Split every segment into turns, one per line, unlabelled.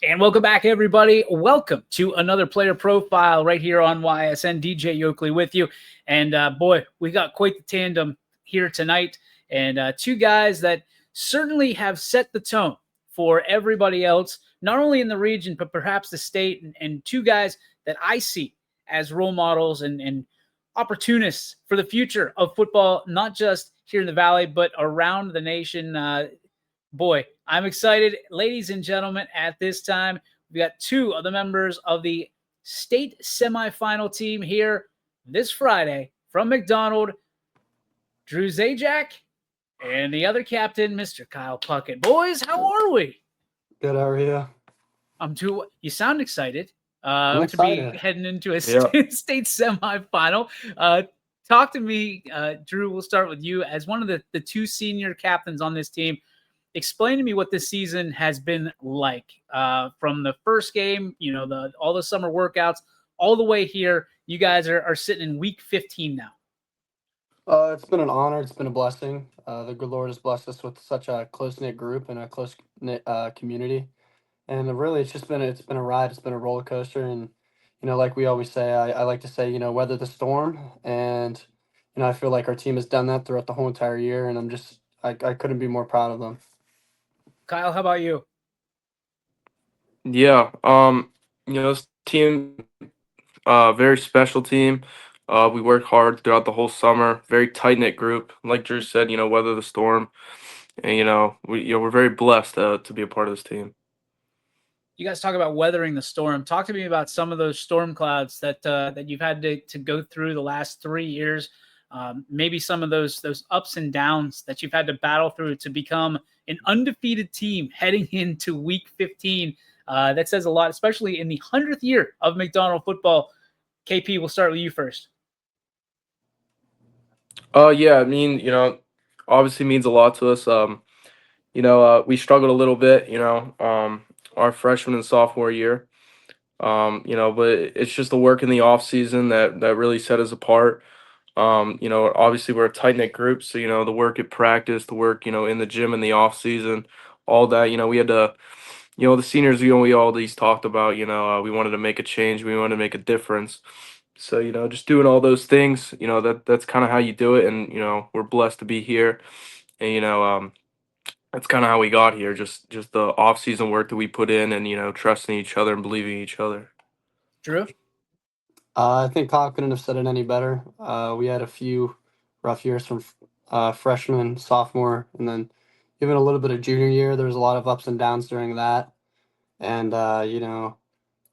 And welcome back, everybody. Welcome to another player profile right here on YSN. DJ Yoakley with you. And boy, we got quite the tandem here tonight. And two guys that certainly have set the tone for everybody else, not only in the region, but perhaps the state. And two guys that I see as role models and opportunists for the future of football, not just here in the Valley, but around the nation. Boy, I'm excited. Ladies and gentlemen, at this time, we got two of the members of the state semifinal team here this Friday from McDonald, Drew Zajack, and the other captain, Mr. Kyle Puckett. Boys, how are we?
Good, how are you?
You sound excited
I'm
to be
excited.
heading into a
Yeah.
state semifinal. Talk to me, Drew. We'll start with you as one of the two senior captains on this team. Explain to me what this season has been like from the first game, all the summer workouts, all the way here. You guys are sitting in week 15 now.
It's been an honor. It's been a blessing. The good Lord has blessed us with such a close-knit group and a close-knit community. And really, it's been a ride. It's been a roller coaster. And, like we always say, I like to say, weather the storm. And, I feel like our team has done that throughout the whole entire year. And I couldn't be more proud of them.
Kyle, how about you?
Yeah. This team, very special team. We worked hard throughout the whole summer. Very tight knit group. Like Drew said, weather the storm, and we're very blessed to be a part of this team.
You guys talk about weathering the storm. Talk to me about some of those storm clouds that you've had to go through the last 3 years. Maybe some of those ups and downs that you've had to battle through to become an undefeated team heading into week 15. That says a lot, especially in the 100th year of McDonald football. KP, we'll start with you first.
Yeah, obviously means a lot to us. We struggled a little bit, our freshman and sophomore year. But it's just the work in the off season that really set us apart. Obviously we're a tight knit group, so the work at practice, the work in the gym in the off season, all that. We had to, the seniors we all these talked about. We wanted to make a change, we wanted to make a difference. So just doing all those things, that's kind of how you do it, and we're blessed to be here, and that's kind of how we got here. Just the off season work that we put in, and trusting each other and believing in each other.
Drew?
I think Kyle couldn't have said it any better. We had a few rough years from freshman, sophomore, and then even a little bit of junior year. There was a lot of ups and downs during that. And,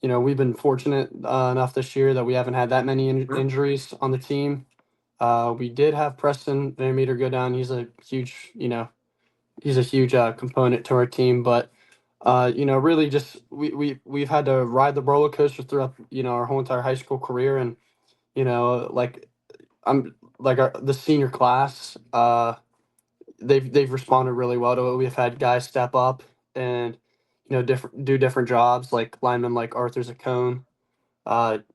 we've been fortunate enough this year that we haven't had that many injuries on the team. We did have Preston Van Meter go down. He's a huge, component to our team. But, really just we've had to ride the roller coaster throughout, our whole entire high school career. And, the senior class, they've responded really well to it. We've had guys step up and do different jobs, like linemen like Arthur Zacone.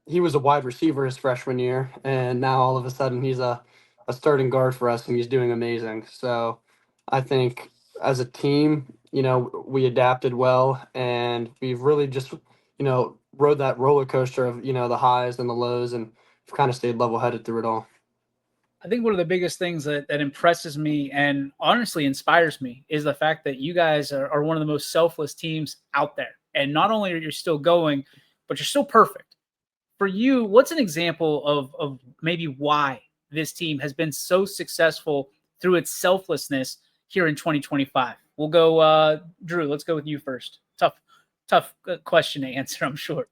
He was a wide receiver his freshman year, and now all of a sudden he's a starting guard for us, and he's doing amazing. So I think as a team, we adapted well, and we've really just rode that roller coaster of the highs and the lows, and we've kind of stayed level headed through it all.
I think one of the biggest things that impresses me and honestly inspires me is the fact that you guys are one of the most selfless teams out there. And not only are you still going, but you're still perfect. For you, what's an example of maybe why this team has been so successful through its selflessness here in 2025? We'll go, Drew, let's go with you first. Tough question to answer, I'm sure.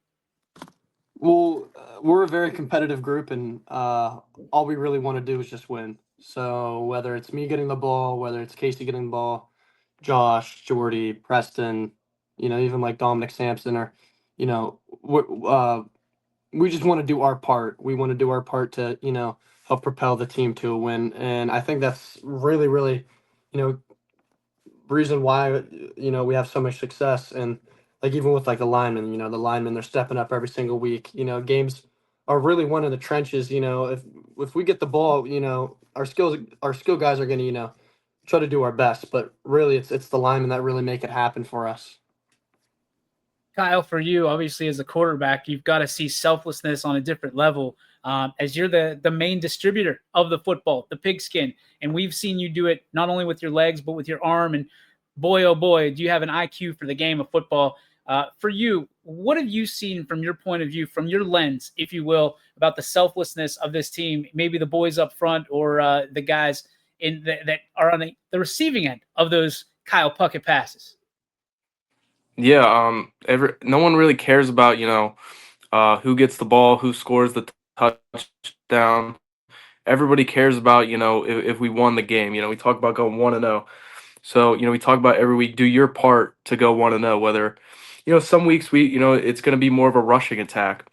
Well, we're a very competitive group, and all we really want to do is just win. So whether it's me getting the ball, whether it's Casey getting the ball, Josh, Jordy, Preston, even like Dominic Sampson, or we just want to do our part. We want to do our part to help propel the team to a win, and I think that's really, really, reason why we have so much success. And like even with like the linemen, the linemen, they're stepping up every single week. Games are really one of the trenches. If we get the ball, our skill guys are going to try to do our best, but really it's the linemen that really make it happen for us.
Kyle, for you, obviously as a quarterback, you've got to see selflessness on a different level. As you're the main distributor of the football, the pigskin, and we've seen you do it not only with your legs but with your arm. And boy, oh boy, do you have an IQ for the game of football. For you, what have you seen from your point of view, from your lens, if you will, about the selflessness of this team? Maybe the boys up front or the guys that are on the receiving end of those Kyle Puckett passes.
Yeah, no one really cares about, who gets the ball, who scores the touchdown. Everybody cares about, if we won the game. We talk about going 1-0. So, we talk about every week, do your part to go 1-0, whether, some weeks it's going to be more of a rushing attack.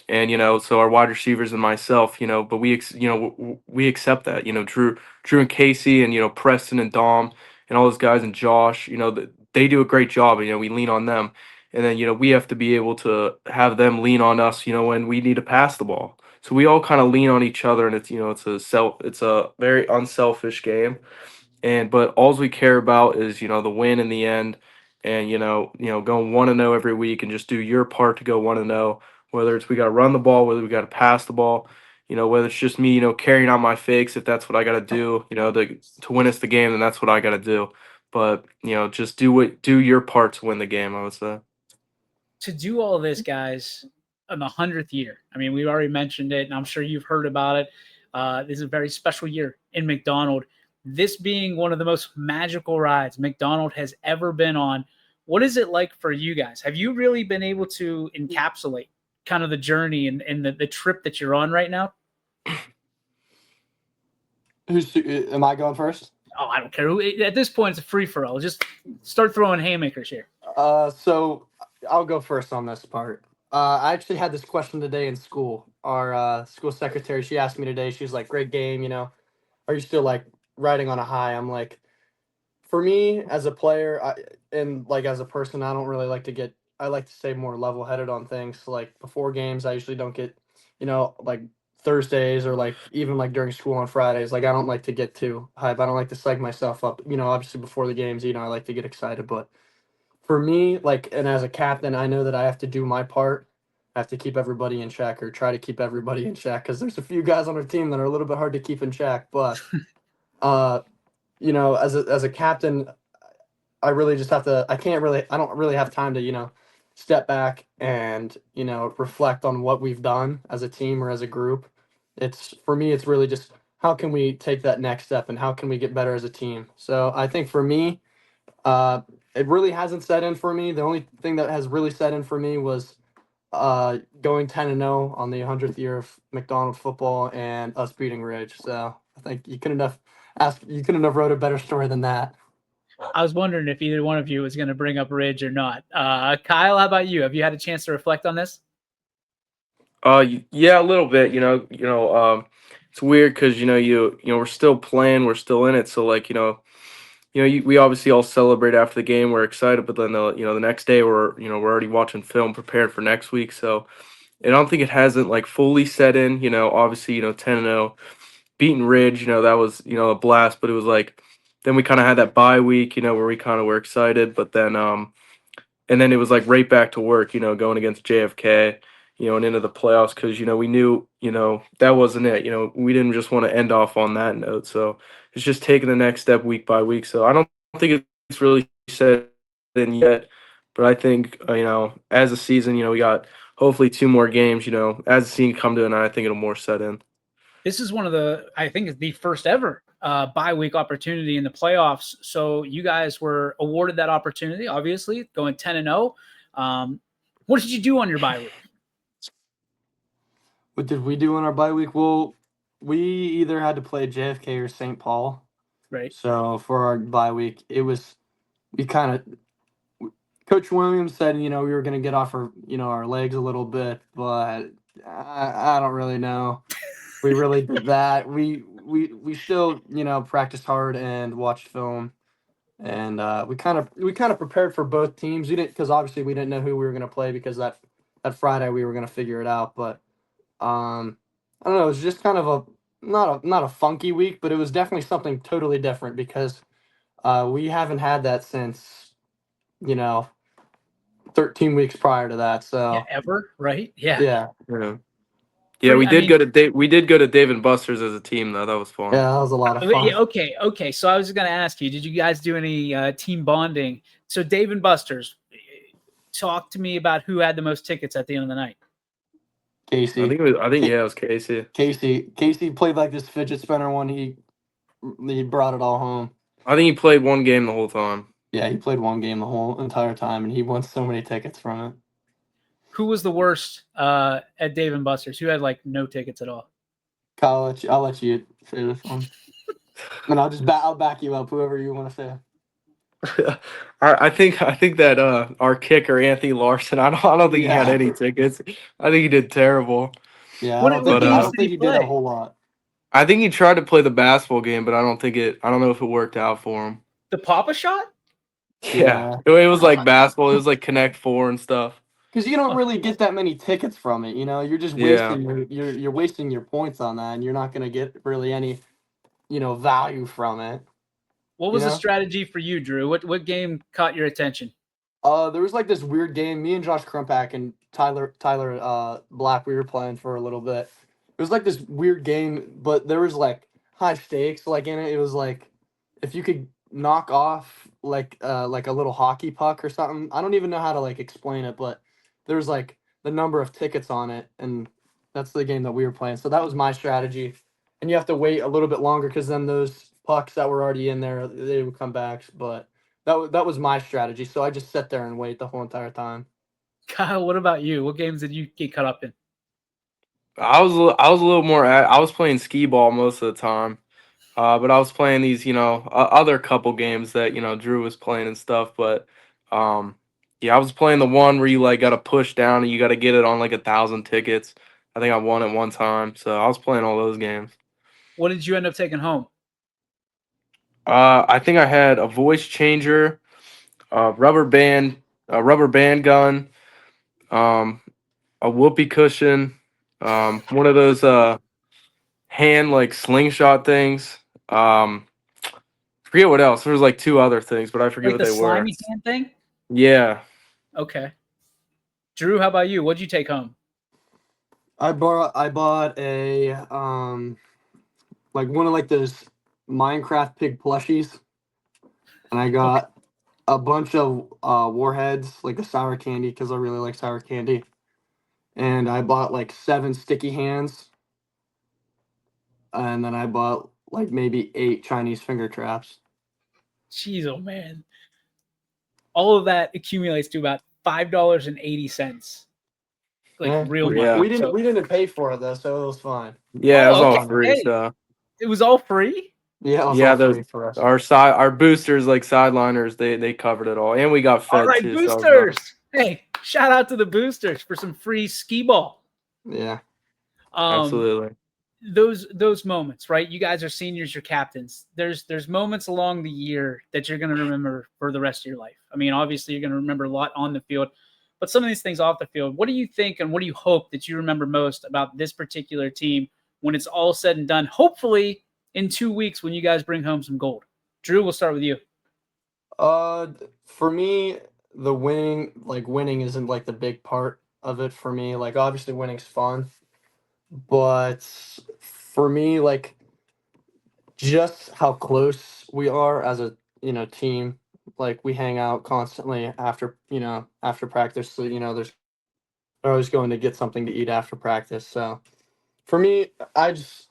And, so our wide receivers and myself, but we accept that, Drew and Casey and, Preston and Dom and all those guys and Josh, they do a great job and, we lean on them. And then, we have to be able to have them lean on us, when we need to pass the ball. So we all kind of lean on each other, and it's a very unselfish game. But all we care about is, the win in the end, and going 1-0 every week and just do your part to go 1-0. Whether it's we got to run the ball, whether we got to pass the ball, whether it's just me, carrying out my fakes, if that's what I got to do, to win us the game, then that's what I got to do. But just do your part to win the game, I would say.
To do all this, guys, on the 100th year. I mean, we've already mentioned it, and I'm sure you've heard about it. This is a very special year in McDonald. This being one of the most magical rides McDonald has ever been on. What is it like for you guys? Have you really been able to encapsulate kind of the journey and the trip that you're on right now?
Am I going first?
Oh, I don't care. At this point, it's a free-for-all. Just start throwing haymakers here.
So I'll go first on this part. I actually had this question today in school. Our school secretary, she asked me today, she was like, great game, are you still like riding on a high? I'm like, for me as a player, and like as a person, I don't really like to get, I like to stay more level headed on things. So, like before games, I usually don't get, like Thursdays or like even like during school on Fridays, like I don't like to get too hype. I don't like to psych myself up. Obviously before the games, I like to get excited, but for me, like, and as a captain, I know that I have to do my part. I have to keep everybody in check or try to keep everybody in check because there's a few guys on our team that are a little bit hard to keep in check. But, uh, as a captain, I really just have to. I don't really have time to, step back and reflect on what we've done as a team or as a group. It's for me. It's really just how can we take that next step and how can we get better as a team. So I think for me, uh, it really hasn't set in for me. The only thing that has really set in for me was going 10-0 on the 100th year of McDonald football and us beating Ridge. So I think you couldn't have wrote a better story than that.
I was wondering if either one of you was going to bring up Ridge or not. Kyle, how about you? Have you had a chance to reflect on this?
Yeah, a little bit. It's weird because we're still playing, we're still in it. So like we obviously all celebrate after the game. We're excited, but then the next day we're already watching film, prepared for next week. So I don't think it hasn't like fully set in. Obviously 10-0, beating Ridge. That was a blast. But it was like then we kind of had that bye week. Where we kind of were excited, but then and then it was like right back to work. Going against JFK. And into the playoffs because we knew that wasn't it. We didn't just want to end off on that note. So it's just taking the next step week by week. So I don't think it's really set in yet, but I think as a season, we got hopefully 2 more games. As the season come to an end, I think it'll more set in.
This is one of I think it's the first ever bye week opportunity in the playoffs. So you guys were awarded that opportunity, obviously, going 10-0. What did you do on your bye week?
What did we do on our bye week? Well, we either had to play JFK or St. Paul.
Right.
So for our bye week, we kind of Coach Williams said, we were going to get off our legs a little bit, but I don't really know. We really did that. We still, practiced hard and watched film, and we kind of prepared for both teams. We didn't because obviously we didn't know who we were going to play because that Friday we were going to figure it out. But I don't know. It was just kind of not a funky week, but it was definitely something totally different because we haven't had that since 13 weeks prior to that.
Yeah,
So
ever, right? Yeah.
yeah,
Yeah. Yeah,
Pretty,
we
I
did
mean,
go to we did go to Dave and Buster's as a team though. That was fun.
yeah, that was a lot of fun.
yeah, okay. So I was going to ask you, did you guys do any team bonding? So Dave and Buster's, talk to me about who had the most tickets at the end of the night.
Casey,
Yeah, it was Casey.
Casey played like this fidget spinner one. He brought it all home.
I think he played one game the whole time.
Yeah, he played one game the whole entire time, and he won so many tickets from it.
Who was the worst at Dave and Buster's? Who had like no tickets at all?
Kyle, I'll let you say this one, and I'll back you up. Whoever you want to say.
I think that our kicker Anthony Larson. I don't think he had
Yeah.
any tickets. I think he did terrible.
Yeah,
What
I
games
don't
did
think
he
he did a
play?
whole lot.
I think he tried to play the basketball game, but I don't know if it worked out for him.
The Papa Shot?
Yeah. It was like basketball. It was like Connect Four and stuff.
Because you don't really get that many tickets from it, you're just
Yeah.
wasting you're wasting your points on that, and you're not gonna get really any, value from it.
What was
You
the
know?
strategy for you, Drew? What game caught your attention?
There was like this weird game. Me and Josh Crumpack and Tyler Black, we were playing for a little bit. It was like this weird game, but there was like high stakes like in it. It was like if you could knock off like a little hockey puck or something. I don't even know how to like explain it, but there was like the number of tickets on it, and that's the game that we were playing. So that was my strategy. And you have to wait a little bit longer because then those pucks that were already in there, they would come back. But that was my strategy. So I just sat there and wait the whole entire time.
Kyle, what about you? What games did you get caught up in?
I was a little more. I was playing skee ball most of the time, but I was playing these other couple games that Drew was playing and stuff. But yeah, I was playing the one where you like got to push down and you got to get it on like 1,000 tickets. I think I won it one time, so I was playing all those games.
What did you end up taking home?
I think I had a voice changer, a rubber band gun, a whoopee cushion, one of those hand like slingshot things. Forget what else. There was like two other things, but I forget
Like
what
the
they were.
slimy hand thing?
Yeah.
Okay. Drew, how about you? What'd you take home?
I bought a like one of like those Minecraft pig plushies, and I got a bunch of warheads, like the sour candy, because I really like sour candy. And I bought like 7 sticky hands, and then I bought like maybe 8 Chinese finger traps.
Jeez, oh man. All of that accumulates to about $5.80. Like
Yeah,
real
Yeah.
money.
we didn't pay for it though, so it was fine.
Yeah, it was all
okay.
free.
Hey,
So
it was all free?
Yeah, it was
yeah,
all free for us.
our boosters like sideliners, they covered it all, and we got fed
All right,
too. So it was
boosters.
nice.
Hey, shout out to the boosters for some free skee ball.
Yeah.
Absolutely.
Those moments, right? You guys are seniors, you're captains. There's moments along the year that you're going to remember for the rest of your life. I mean, obviously you're going to remember a lot on the field, but some of these things off the field. What do you think and what do you hope that you remember most about this particular team when it's all said and done? Hopefully in 2 weeks when you guys bring home some gold. Drew, we'll start with you.
For me, the winning isn't like the big part of it for me. Like obviously winning's fun, but for me, like just how close we are as a team. Like we hang out constantly after practice. So there's they're always going to get something to eat after practice. So for me, I just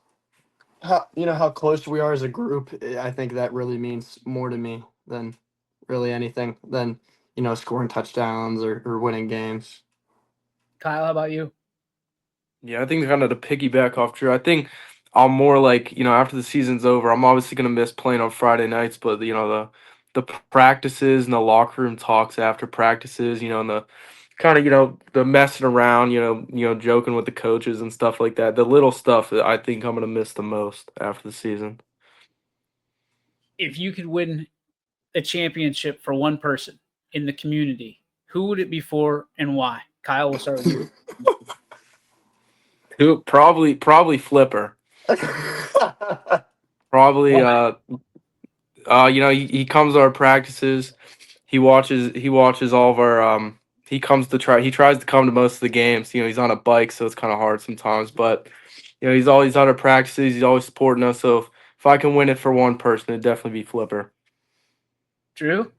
how close we are as a group. I think that really means more to me than really anything than scoring touchdowns or winning games.
Kyle, how about you?
Yeah, I think kind of to piggyback off Drew, I think I'm more like, after the season's over, I'm obviously gonna miss playing on Friday nights, but the practices and the locker room talks after practices, and the kind of, the messing around, joking with the coaches and stuff like that. The little stuff that I think I'm gonna miss the most after the season.
If you could win a championship for one person in the community, who would it be for and why? Kyle, we'll start with you.
Who probably Flipper. Probably he comes to our practices. He watches all of our he tries to come to most of the games. He's on a bike, so it's kind of hard sometimes. But he's always out of practices. He's always supporting us. So if I can win it for one person, it'd definitely be Flipper.
Drew?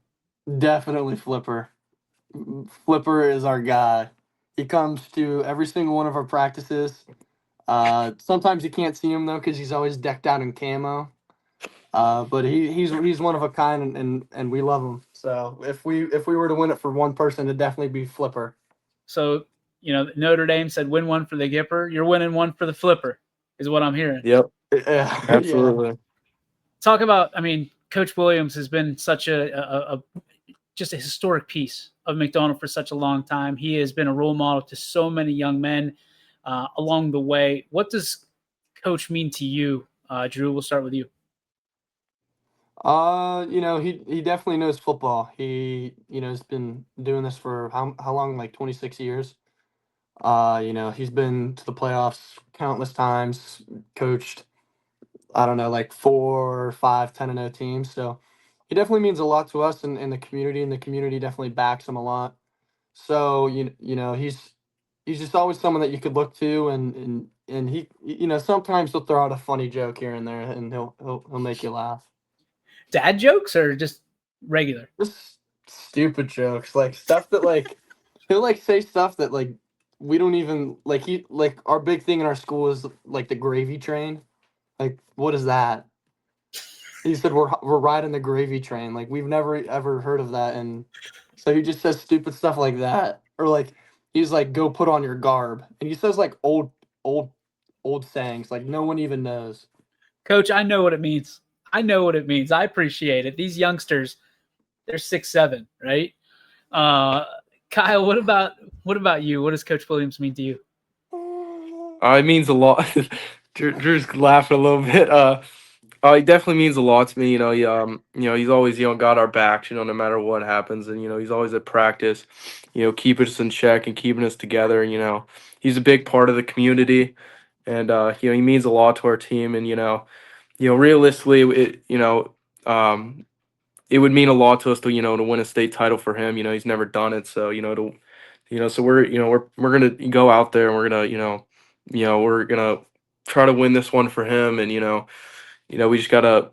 Definitely Flipper. Flipper is our guy. He comes to every single one of our practices. Sometimes you can't see him though because he's always decked out in camo. But he's one of a kind, and we love him. So if we were to win it for one person, it'd definitely be Flipper.
So Notre Dame said win one for the Gipper. You're winning one for the Flipper, is what I'm hearing.
Yep.
Yeah,
Absolutely.
Yeah.
Talk about, Coach Williams has been such just a historic piece of McDonald for such a long time. He has been a role model to so many young men along the way. What does Coach mean to you, Drew? We'll start with you.
He definitely knows football. He has been doing this for how long? Like 26 years. He's been to the playoffs countless times, coached, I don't know, like 4 or 5 10-0 teams. So he definitely means a lot to us in the community, and the community definitely backs him a lot. So he's just always someone that you could look to, and he sometimes he'll throw out a funny joke here and there, and he'll make you laugh.
Dad jokes or just regular?
Just stupid jokes, like stuff that like he'll like say stuff that like we don't even like. Our big thing in our school is like the gravy train. Like, what is that? He said we're riding the gravy train. Like, we've never ever heard of that, and so he just says stupid stuff like that, or like he's like, go put on your garb, and he says like old sayings like no one even knows.
Coach, I know what it means. I appreciate it. These youngsters, they're 6'7", right? Kyle, what about you? What does Coach Williams mean to you?
It means a lot. Drew's laughing a little bit. It definitely means a lot to me. He's always got our backs. No matter what happens, and he's always at practice. Keeping us in check and keeping us together. And he's a big part of the community, and he means a lot to our team. And realistically, it would mean a lot to us to to win a state title for him. He's never done it, so so we're gonna go out there and we're gonna we're gonna try to win this one for him, and we just gotta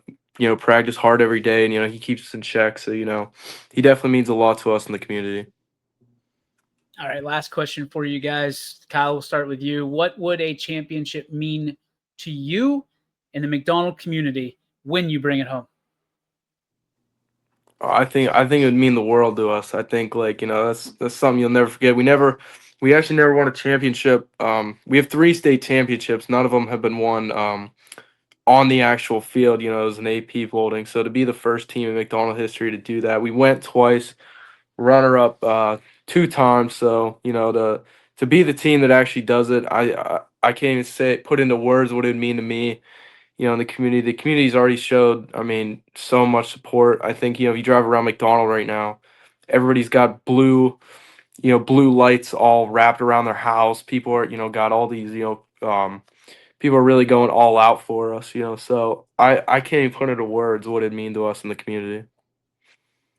practice hard every day, and he keeps us in check, so he definitely means a lot to us in the community.
All right, last question for you guys. Kyle, we'll start with you. What would a championship mean to you in the McDonald community when you bring it home?
I think it would mean the world to us. I think that's something you'll never forget. We actually never won a championship. We have 3 state championships. None of them have been won on the actual field. It was an AP voting. So to be the first team in McDonald history to do that, we went twice, runner up 2 times. So to be the team that actually does it, I can't even put into words what it would mean to me. In the community. The community's already showed, so much support. I think, if you drive around McDonald right now, everybody's got blue lights all wrapped around their house. People are, got all these, people are really going all out for us, so I can't even put into words what it mean to us in the community.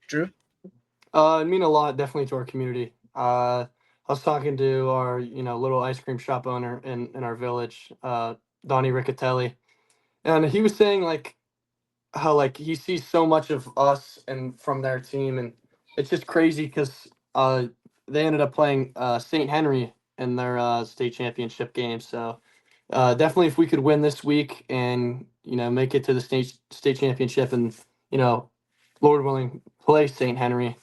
Drew?
It mean a lot, definitely, to our community. I was talking to our, little ice cream shop owner in our village, Donnie Riccatelli. And he was saying like how like he sees so much of us and from their team, and it's just crazy because they ended up playing St. Henry in their state championship game. So definitely, if we could win this week and make it to the state championship, and Lord willing, play St. Henry,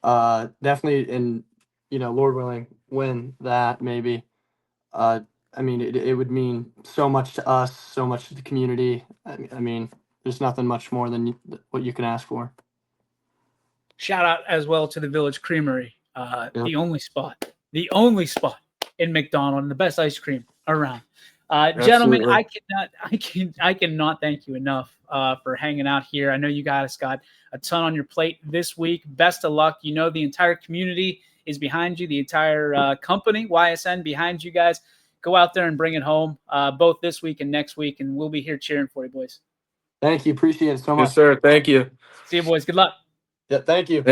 definitely, and Lord willing, win that maybe. It would mean so much to us, so much to the community. There's nothing much more than what you can ask for.
Shout out as well to the Village Creamery,
Yep.
the only spot in McDonald, and the best ice cream around. Gentlemen, I cannot thank you enough for hanging out here. I know you guys got a ton on your plate this week. Best of luck. The entire community is behind you, the entire company, YSN, behind you guys. Go out there and bring it home, both this week and next week, and we'll be here cheering for you, boys.
Thank you. Appreciate it so much.
Yes, sir. Thank you.
See you, boys. Good luck.
Yeah, thank you.